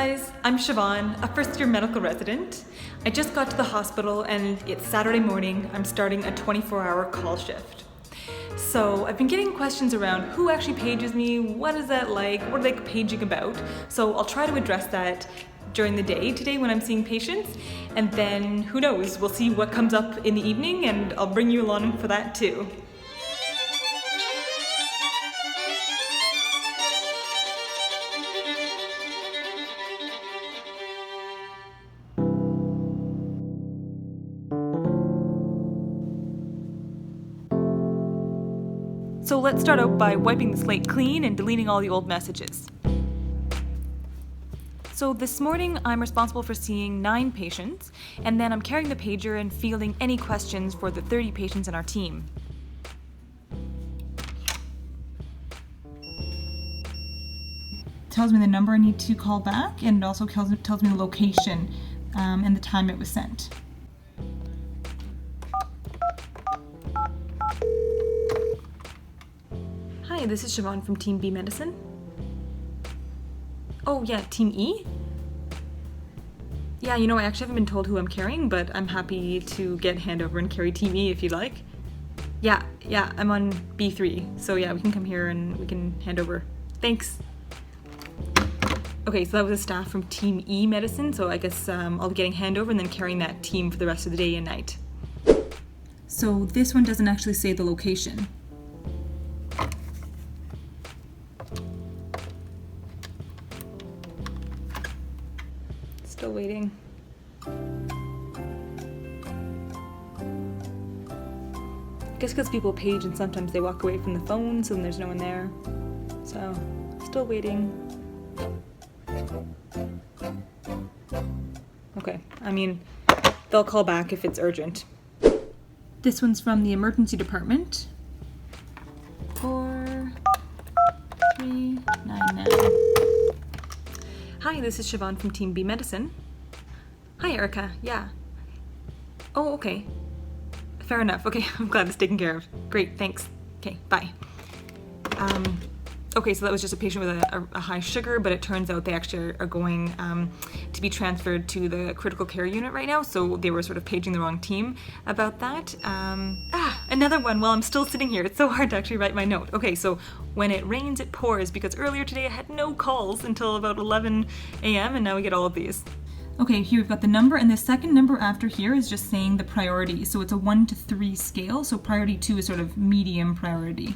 guys, I'm Siobhan, a first-year medical resident. I just got to the hospital and it's Saturday morning. I'm starting a 24-hour call shift. So I've been getting questions around who actually pages me, what is that like, what are they paging about? So I'll try to address that during the day today when I'm seeing patients, and then who knows, we'll see what comes up in the evening and I'll bring you along for that too. So let's start out by wiping the slate clean and deleting all the old messages. So this morning I'm responsible for seeing 9 patients, and then I'm carrying the pager and fielding any questions for the 30 patients in our team. Tells me the number I need to call back, and it also tells me the location and the time it was sent. Hi, this is Siobhan from Team B Medicine. Oh yeah, Team E? Yeah, I actually haven't been told who I'm carrying, but I'm happy to get handover and carry Team E if you'd like. Yeah, I'm on B3, so yeah, we can come here and we can hand over. Thanks. Okay, so that was a staff from Team E Medicine, so I guess I'll be getting handover and then carrying that team for the rest of the day and night. So this one doesn't actually say the location. Still waiting. I guess because people page and sometimes they walk away from the phone, so then there's no one there. So, still waiting. Okay, they'll call back if it's urgent. This one's from the emergency department. 4399. Hi, this is Siobhan from Team B Medicine. Hi, Erica. Yeah. Oh, okay. Fair enough. Okay, I'm glad it's taken care of. Great, thanks. Okay, bye. Okay, so that was just a patient with a high sugar, but it turns out they actually are going to be transferred to the critical care unit right now, so they were sort of paging the wrong team about that. Another one while I'm still sitting here. It's so hard to actually write my note. Okay, so when it rains, it pours, because earlier today I had no calls until about 11 a.m., and now we get all of these. Okay, here we've got the number, and the second number after here is just saying the priority. So it's a 1 to 3 scale, so priority 2 is sort of medium priority.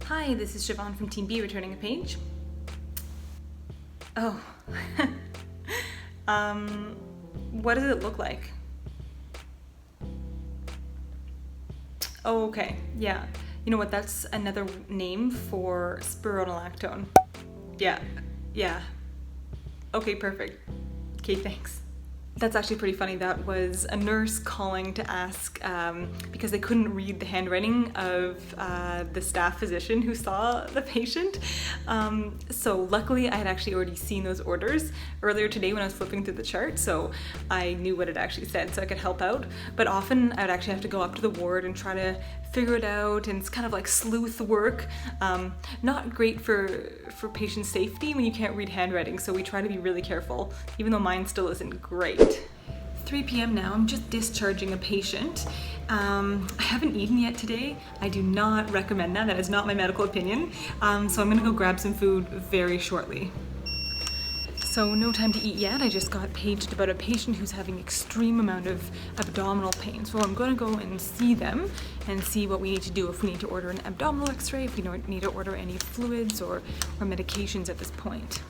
Hi, this is Siobhan from Team B returning a page. Oh. What does it look like? Oh, okay, yeah. You know what, that's another name for spironolactone. Yeah. Okay, perfect. Okay, thanks. That's actually pretty funny. That was a nurse calling to ask because they couldn't read the handwriting of the staff physician who saw the patient. So luckily I had actually already seen those orders earlier today when I was flipping through the chart, so I knew what it actually said, so I could help out. But often I would actually have to go up to the ward and try to figure it out, and it's kind of like sleuth work. Not great for patient safety when you can't read handwriting, so we try to be really careful, even though mine still isn't great. 3 p.m. now, I'm just discharging a patient. I haven't eaten yet today. I do not recommend that. That is not my medical opinion. So I'm gonna go grab some food very shortly. So no time to eat yet. I just got paged about a patient who's having extreme amount of abdominal pain. So I'm going to go and see them and see what we need to do, if we need to order an abdominal x-ray, if we need to order any fluids or medications at this point.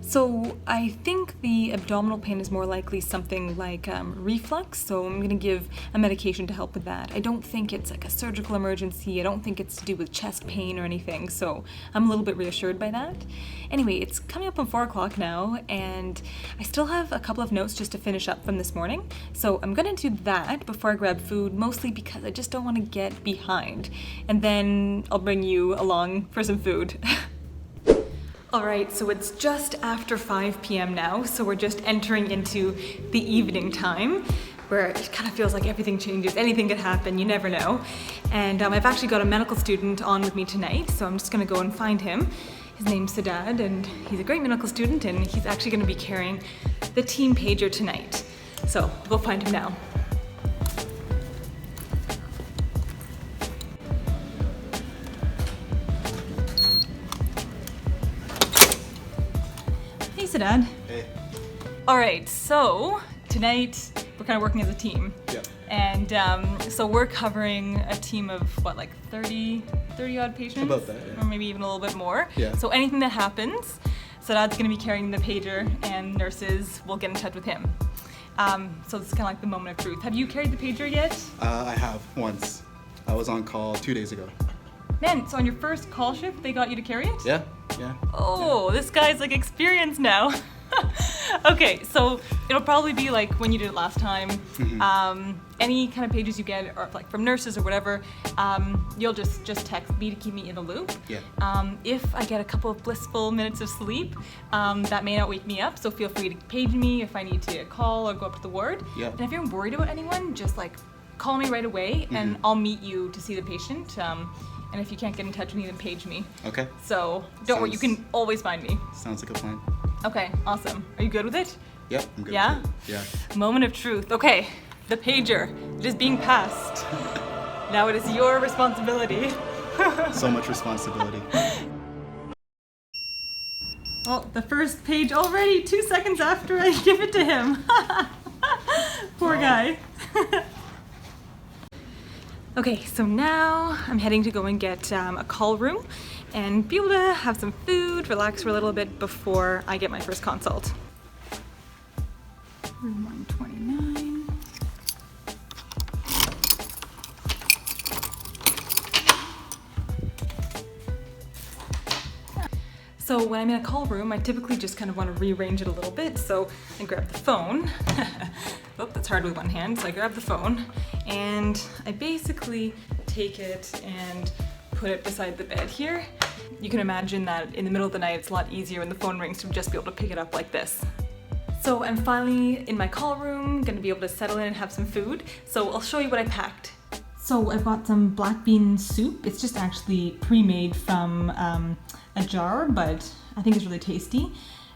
So I think the abdominal pain is more likely something like reflux, so I'm going to give a medication to help with that. I don't think it's like a surgical emergency. I don't think it's to do with chest pain or anything, so I'm a little bit reassured by that. Anyway, it's coming up on 4 o'clock now, and I still have a couple of notes just to finish up from this morning, so I'm going to do that before I grab food, mostly because I just don't want to get behind, and then I'll bring you along for some food. Alright, so it's just after 5 p.m. now, so we're just entering into the evening time. where it kind of feels like everything changes, anything could happen, you never know. And I've actually got a medical student on with me tonight, so I'm just gonna go and find him. His name's Saddad, and he's a great medical student, and he's actually gonna be carrying the team pager tonight. So we'll find him now. Hey Saddad. Hey. All right, so tonight we're kind of working as a team. Yep. And so we're covering a team of what, like 30 odd patients? About that, yeah. Or maybe even a little bit more. Yeah. So anything that happens, Saddad's gonna be carrying the pager and nurses will get in touch with him. So this is kind of like the moment of truth. Have you carried the pager yet? I have once. I was on call 2 days ago. Man, so on your first call shift, they got you to carry it? Yeah. Oh, this guy's like experienced now. Okay, so it'll probably be like when you did it last time. Mm-hmm. Any kind of pages you get, or like from nurses or whatever, you'll just text me to keep me in the loop. Yeah. If I get a couple of blissful minutes of sleep, that may not wake me up, so feel free to page me if I need to call or go up to the ward. Yeah. And if you're worried about anyone, just like call me right away and I'll meet you to see the patient. And if you can't get in touch with me, then page me. Okay. So don't worry, you can always find me. Sounds like a plan. Okay, awesome. Are you good with it? Yep, I'm good. Yeah? With it. Yeah. Moment of truth. Okay, the pager. It is being passed. Now it is your responsibility. So much responsibility. Well, the first page already, 2 seconds after I give it to him. Poor guy. Okay, so now I'm heading to go and get a call room and be able to have some food, relax for a little bit before I get my first consult. Room 129. So when I'm in a call room, I typically just kind of want to rearrange it a little bit. So I grab the phone. Oh, that's hard with one hand. So I grab the phone and I basically take it and put it beside the bed here. You can imagine that in the middle of the night, it's a lot easier when the phone rings to just be able to pick it up like this. So I'm finally in my call room, gonna be able to settle in and have some food. So I'll show you what I packed. So I've got some black bean soup. It's just actually pre-made from a jar, but I think it's really tasty.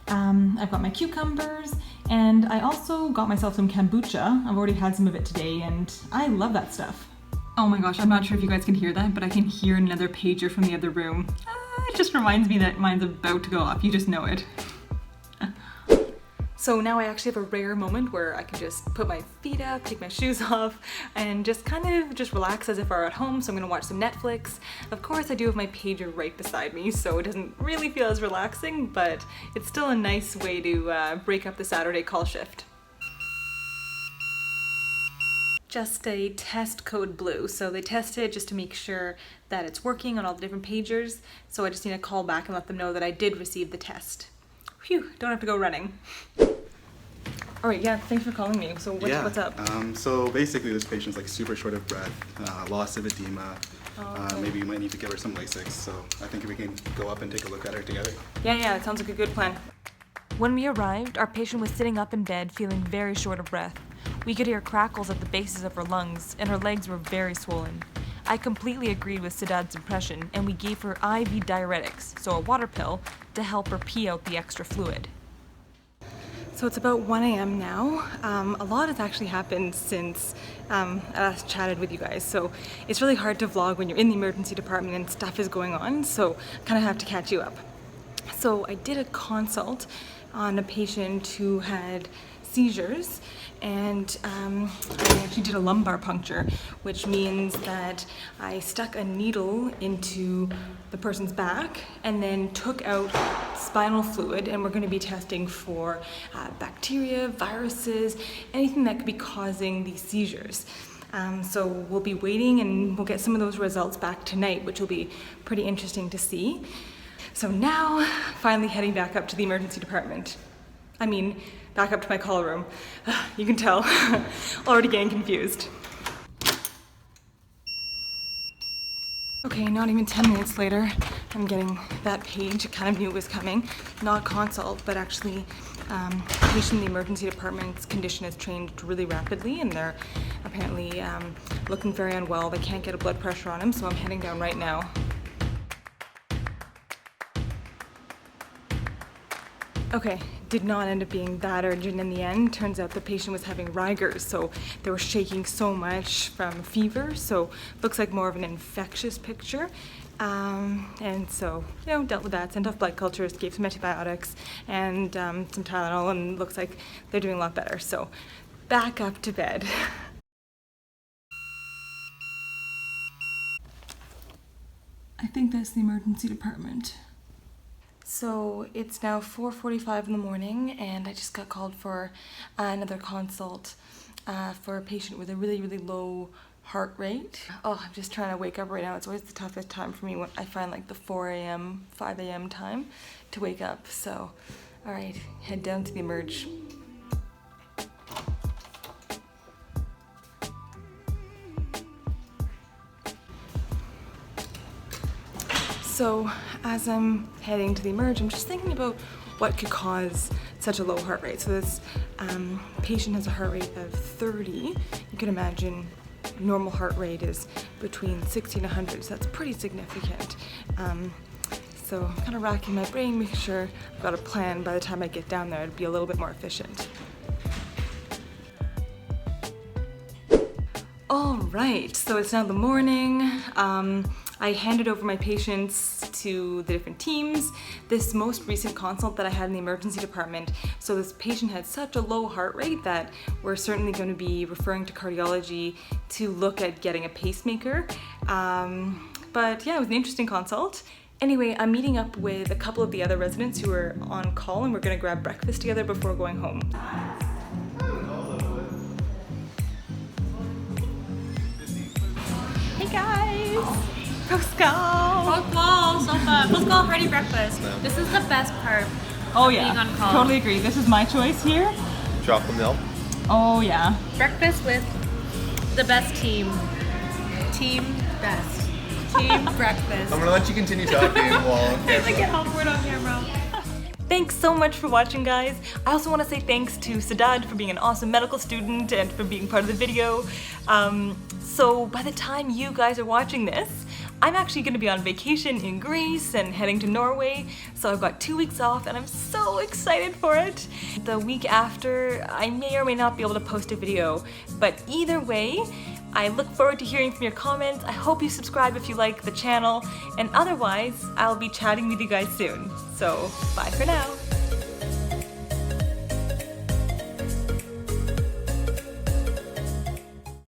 I've got my cucumbers, and I also got myself some kombucha. I've already had some of it today, and I love that stuff. Oh my gosh, I'm not sure if you guys can hear that, but I can hear another pager from the other room. It just reminds me that mine's about to go off. You just know it. So now I actually have a rare moment where I can just put my feet up, take my shoes off, and just kind of just relax as if I were at home. So I'm gonna watch some Netflix. Of course, I do have my pager right beside me, so it doesn't really feel as relaxing, but it's still a nice way to break up the Saturday call shift. Just a test code blue. So they test it just to make sure that it's working on all the different pagers. So I just need to call back and let them know that I did receive the test. Phew, don't have to go running. All right, yeah, thanks for calling me. So what's up? So basically this patient's like super short of breath, loss of edema. Okay. Maybe you might need to give her some Lasix. So I think we can go up and take a look at her together. Yeah, it sounds like a good plan. When we arrived, our patient was sitting up in bed feeling very short of breath. We could hear crackles at the bases of her lungs, and her legs were very swollen. I completely agreed with Saddad's impression, and we gave her IV diuretics, so a water pill, to help her pee out the extra fluid. So it's about 1 a.m. now. A lot has actually happened since I last chatted with you guys. So it's really hard to vlog when you're in the emergency department and stuff is going on. So I kind of have to catch you up. So I did a consult on a patient who had seizures, and I actually did a lumbar puncture, which means that I stuck a needle into the person's back and then took out spinal fluid, and we're going to be testing for bacteria, viruses, anything that could be causing these seizures. So we'll be waiting and we'll get some of those results back tonight, which will be pretty interesting to see. So now, finally heading back up to the emergency department. I mean, back up to my call room. You can tell, already getting confused. Okay, not even 10 minutes later, I'm getting that page. I kind of knew it was coming. Not consult, but actually patient in the emergency department's condition has changed really rapidly, and they're apparently looking very unwell. They can't get a blood pressure on him, so I'm heading down right now. Okay, did not end up being that urgent in the end. Turns out the patient was having rigors, so they were shaking so much from fever, so looks like more of an infectious picture. And so, dealt with that, sent off blood cultures, gave some antibiotics and some Tylenol, and looks like they're doing a lot better. So back up to bed. I think that's the emergency department. So it's now 4:45 in the morning, and I just got called for another consult for a patient with a really, really low heart rate. Oh, I'm just trying to wake up right now. It's always the toughest time for me when I find like the 4 a.m., 5 a.m. time to wake up. So, all right, head down to the emerge. So as I'm heading to the emerge, I'm just thinking about what could cause such a low heart rate. So this patient has a heart rate of 30. You can imagine normal heart rate is between 60 and 100, so that's pretty significant. So I'm kind of racking my brain, making sure I've got a plan by the time I get down there to be a little bit more efficient. All right, so it's now the morning. I handed over my patients to the different teams. This most recent consult that I had in the emergency department, so this patient had such a low heart rate that we're certainly going to be referring to cardiology to look at getting a pacemaker. But yeah, it was an interesting consult. Anyway, I'm meeting up with a couple of the other residents who are on call, and we're going to grab breakfast together before going home. Hey guys! Let's go! Let's go, so fun. Let's go ready breakfast. This is the best part. Oh being on call. Totally agree. This is my choice here. Chocolate milk. Oh yeah. Breakfast with the best team. Team best. Team breakfast. I'm gonna let you continue talking while I get awkward on camera. Thanks so much for watching, guys. I also want to say thanks to Siobhan for being an awesome medical student and for being part of the video. So by the time you guys are watching this, I'm actually going to be on vacation in Greece and heading to Norway, so I've got 2 weeks off and I'm so excited for it. The week after, I may or may not be able to post a video, but either way, I look forward to hearing from your comments. I hope you subscribe if you like the channel, and otherwise, I'll be chatting with you guys soon. So, bye for now.